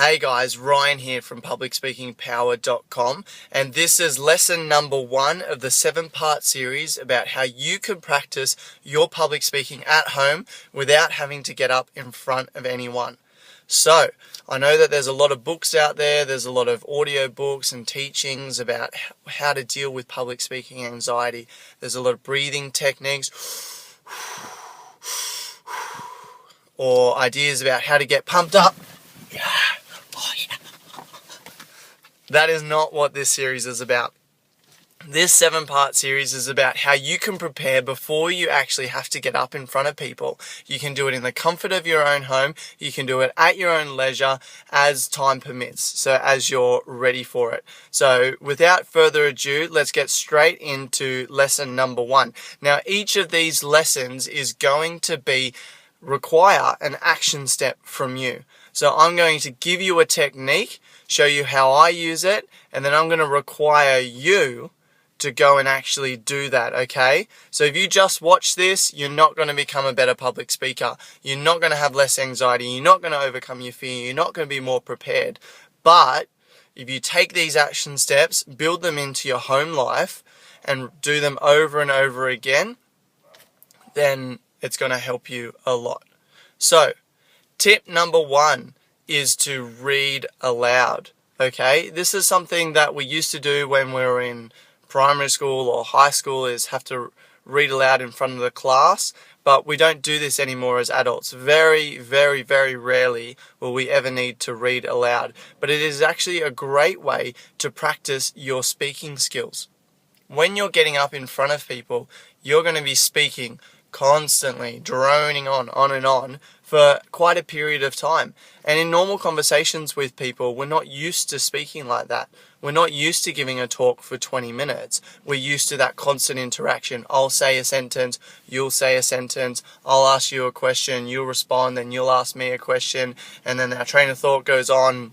Hey guys, Ryan here from publicspeakingpower.com, and this is lesson number 1 of the 7-part series about how you can practice your public speaking at home without having to get up in front of anyone. So, I know that there's a lot of books out there, there's a lot of audio books and teachings about how to deal with public speaking anxiety. There's a lot of breathing techniques or ideas about how to get pumped up. That is not what this series is about. This 7-part series is about how you can prepare before you actually have to get up in front of people. You can do it in the comfort of your own home. You can do it at your own leisure as time permits, so as you're ready for it. So without further ado, let's get straight into lesson number 1. Now, each of these lessons is going to require an action step from you. So I'm going to give you a technique, show you how I use it, and then I'm going to require you to go and actually do that, okay? So if you just watch this, you're not going to become a better public speaker. You're not going to have less anxiety. You're not going to overcome your fear. You're not going to be more prepared. But if you take these action steps, build them into your home life, and do them over and over again, then it's going to help you a lot. So, tip number 1 is to read aloud, okay? This is something that we used to do when we were in primary school or high school, is have to read aloud in front of the class, but we don't do this anymore as adults. Very, very, very rarely will we ever need to read aloud, but it is actually a great way to practice your speaking skills. When you're getting up in front of people, you're going to be speaking constantly, droning on and on for quite a period of time. And in normal conversations with people, we're not used to speaking like that. We're not used to giving a talk for 20 minutes. We're used to that constant interaction. I'll say a sentence, you'll say a sentence, I'll ask you a question, you'll respond, then you'll ask me a question, and then our train of thought goes on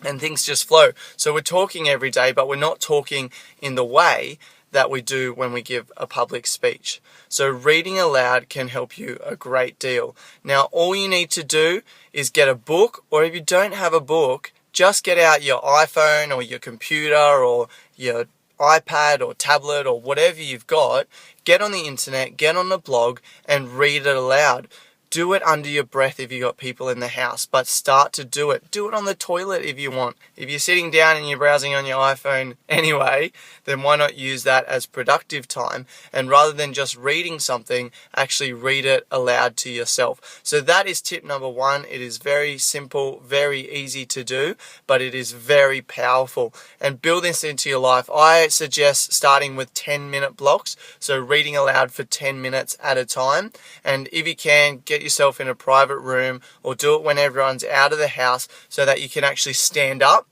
and things just flow. So we're talking every day, but we're not talking in the way that we do when we give a public speech. So reading aloud can help you a great deal. Now, all you need to do is get a book, or if you don't have a book, just get out your iPhone or your computer or your iPad or tablet or whatever you've got, get on the internet, get on a blog and read it aloud. Do it under your breath if you've got people in the house, but start to do it. Do it on the toilet if you want. If you're sitting down and you're browsing on your iPhone anyway, then why not use that as productive time? And rather than just reading something, actually read it aloud to yourself. So that is tip number 1. It is very simple, very easy to do, but it is very powerful. And build this into your life. I suggest starting with 10-minute blocks, so reading aloud for 10 minutes at a time. And if you can, get yourself in a private room or do it when everyone's out of the house so that you can actually stand up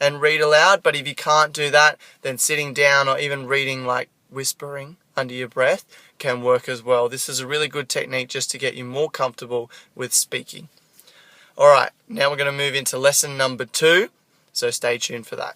and read aloud. But if you can't do that, then sitting down or even reading, like whispering under your breath, can work as well. This is a really good technique just to get you more comfortable with speaking. Alright, now we're going to move into lesson number 2, so stay tuned for that.